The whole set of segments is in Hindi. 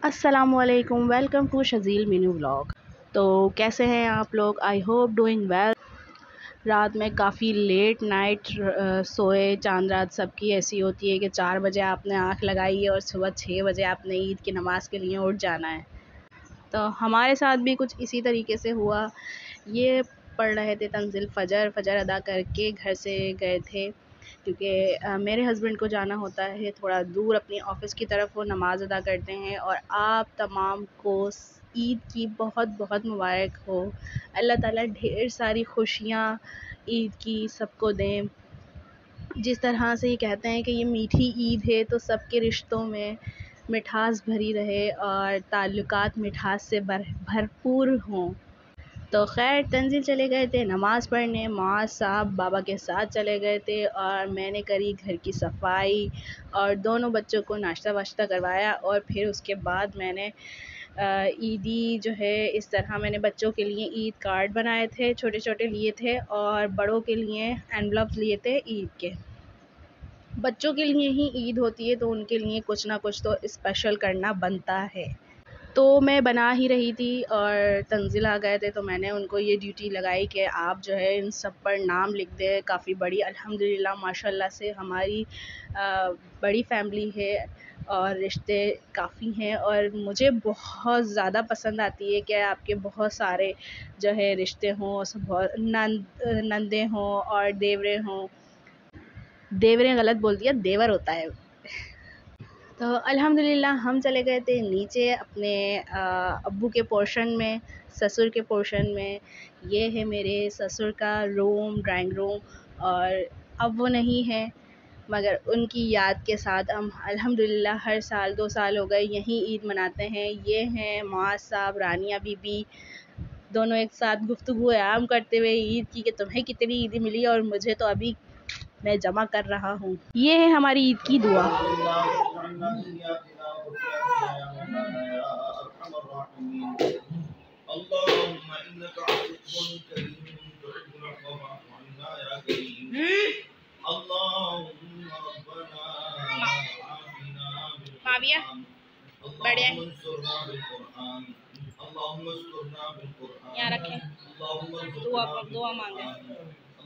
अस्सलामुअलैकुम, welcome to Sharjeel Meenu vlog. तो कैसे हैं आप लोग? I hope doing well. रात में काफ़ी लेट नाइट सोए। चांद रात सबकी ऐसी होती है कि 4 बजे आपने आँख लगाई है और सुबह 6 बजे आपने ईद की नमाज़ के लिए उठ जाना है। तो हमारे साथ भी कुछ इसी तरीके से हुआ। ये पढ़ रहे थे तंज़ील फ़जर अदा करके घर से गए थे, क्योंकि मेरे हस्बैंड को जाना होता है थोड़ा दूर अपनी ऑफ़िस की तरफ। वो नमाज़ अदा करते हैं। और आप तमाम को ईद की बहुत बहुत मुबारक हो। अल्लाह ताला ढेर सारी खुशियाँ ईद की सबको दें। जिस तरह से ये कहते हैं कि ये मीठी ईद है, तो सबके रिश्तों में मिठास भरी रहे और ताल्लुकात मिठास से भरपूर हों। तो खैर तंज़ील चले गए थे नमाज़ पढ़ने। माज साहब बाबा के साथ चले गए थे और मैंने करी घर की सफाई और दोनों बच्चों को नाश्ता वाश्ता करवाया। और फिर उसके बाद मैंने ईदी जो है इस तरह मैंने बच्चों के लिए ईद कार्ड बनाए थे, छोटे छोटे लिए थे, और बड़ों के लिए एनवलप्स लिए थे ईद के। बच्चों के लिए ही ईद होती है तो उनके लिए कुछ ना कुछ तो स्पेशल करना बनता है। तो मैं बना ही रही थी और तंज़ील आ गए थे, तो मैंने उनको ये ड्यूटी लगाई कि आप जो है इन सब पर नाम लिख दें। काफ़ी बड़ी अल्हम्दुलिल्लाह माशाल्लाह से हमारी बड़ी फैमिली है और रिश्ते काफ़ी हैं। और मुझे बहुत ज़्यादा पसंद आती है कि आपके बहुत सारे जो है रिश्ते हों, सब बहुत नंदे हों और देवरें हों। देवरें गलत बोल दिया, देवर होता है। तो अल्हम्दुलिल्लाह हम चले गए थे नीचे अपने अब्बू के पोर्शन में, ससुर के पोर्शन में। ये है मेरे ससुर का रूम, ड्राइंग रूम। और अब वो नहीं है, मगर उनकी याद के साथ हम अल्हम्दुलिल्लाह हर साल 2 साल हो गए यहीं ईद मनाते हैं। ये हैं मुआज़ साहब, रानिया बीबी, दोनों एक साथ गुफ्तगू आम करते हुए ईद की कि तुम्हें कितनी ईदी मिली और मुझे तो अभी मैं जमा कर रहा हूँ। ये है हमारी ईद की दुआ। माविया बढ़िया यहाँ रखें, दुआ मांगे।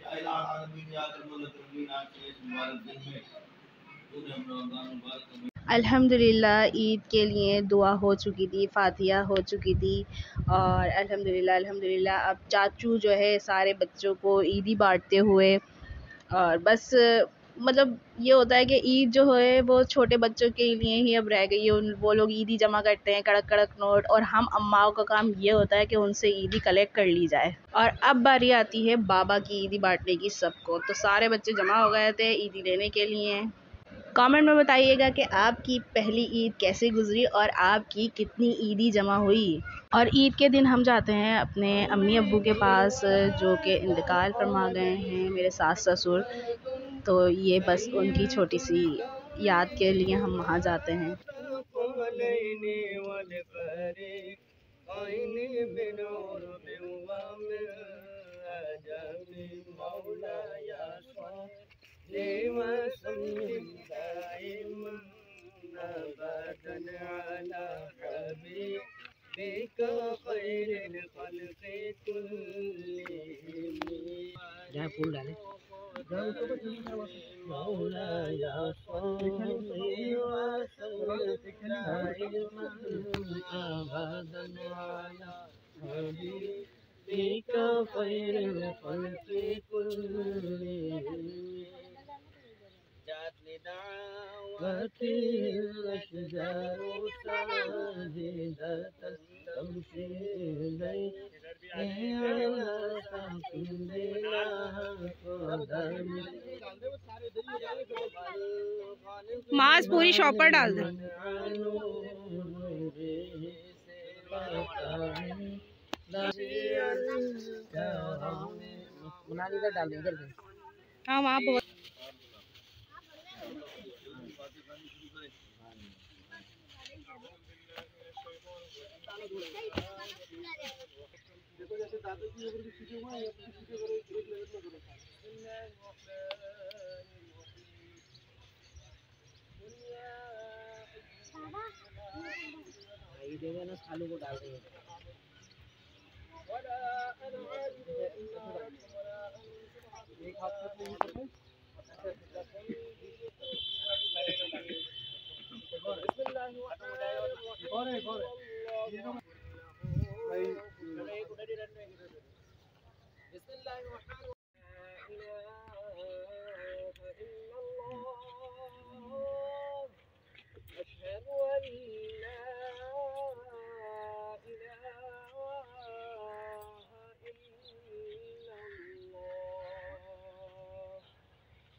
या इलाह आलमीन या अकरमल अकरमीन आपके इस मुबारक दिन में पूरे रमज़ान मुबारक में अल्हम्दुलिल्लाह ईद के लिए दुआ हो चुकी थी, फ़ातिहा हो चुकी थी। और अल्हम्दुलिल्लाह अब चाचू जो है सारे बच्चों को ईदी बांटते हुए। और बस मतलब ये होता है कि ईद जो है वो छोटे बच्चों के लिए ही अब रह गई है। वो लोग ईदी जमा करते हैं, कड़क कड़क नोट, और हम अम्माओं का काम ये होता है कि उनसे ईदी कलेक्ट कर ली जाए। और अब बारी आती है बाबा की ईदी बांटने की सबको। तो सारे बच्चे जमा हो गए थे ईदी लेने के लिए। कमेंट में बताइएगा कि आपकी पहली ईद कैसे गुजरी और आपकी कितनी ईदी जमा हुई। और ईद के दिन हम जाते हैं अपने अम्मी अब्बू के पास, जो कि इंतकाल फरमा गए हैं, मेरे सास ससुर। तो ये बस उनकी छोटी सी याद के लिए हम वहाँ जाते हैं। फूल डाले मास पूरी शॉप पर डाल दे। हाँ वहाँ बहुत आलू को डाल देंगे। एक हाथ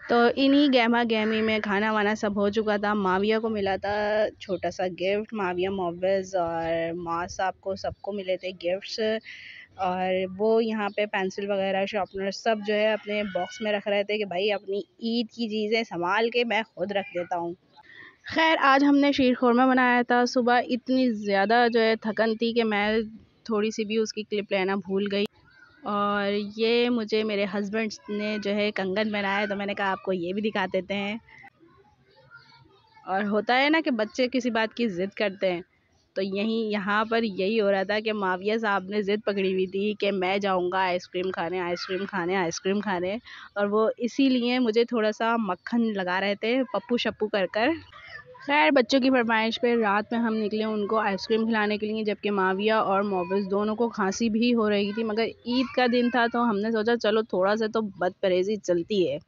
तो इन्हीं गहमा गहमी में खाना वाना सब हो चुका था। माविया को मिला था छोटा सा गिफ्ट। माविया मोविज़ और माँ साहब को सबको मिले थे गिफ्ट्स, और वो यहाँ पे पेंसिल वगैरह शार्पनर सब जो है अपने बॉक्स में रख रहे थे कि भाई अपनी ईद की चीज़ें संभाल के मैं खुद रख देता हूँ। खैर आज हमने शीर खुरमा बनाया था। सुबह इतनी ज़्यादा जो है थकन थी कि मैं थोड़ी सी भी उसकी क्लिप लेना भूल गई। और ये मुझे मेरे हस्बैंड ने जो है कंगन बनाया, तो मैंने कहा आपको ये भी दिखा देते हैं। और होता है ना कि बच्चे किसी बात की ज़िद करते हैं, तो यहाँ पर यही हो रहा था कि माविया साहब ने ज़िद पकड़ी हुई थी कि मैं जाऊँगा आइसक्रीम खाने आइसक्रीम खाने आइसक्रीम खाने। और वो इसीलिए मुझे थोड़ा सा मक्खन लगा रहे थे पप्पू शप्पू कर कर। खैर बच्चों की फरमाइश पे रात में हम निकले उनको आइसक्रीम खिलाने के लिए, जबकि माविया और मोविज़ दोनों को खांसी भी हो रही थी, मगर ईद का दिन था तो हमने सोचा चलो थोड़ा सा तो बदपरहेज़ी चलती है।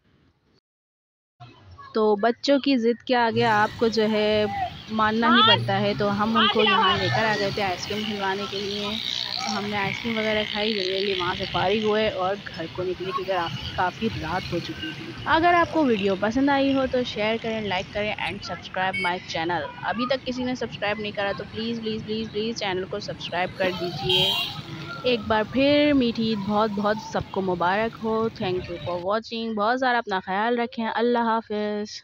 तो बच्चों की ज़िद के आगे आपको जो है मानना ही पड़ता है। तो हम उनको यहाँ लेकर आ गए थे आइसक्रीम खिलवाने के लिए। तो हमने आइसक्रीम वगैरह खाई, जल्दी वहाँ से फारिग हुए और घर को निकले क्योंकि काफ़ी रात हो चुकी थी। अगर आपको वीडियो पसंद आई हो तो शेयर करें, लाइक करें एंड सब्सक्राइब माय चैनल। अभी तक किसी ने सब्सक्राइब नहीं करा तो please please please please channel को सब्सक्राइब कर दीजिए। एक बार फिर मीठी ईद बहुत बहुत सबको मुबारक हो। Thank you for watching. बहुत सारा अपना ख्याल रखें। अल्लाह हाफ़िज़।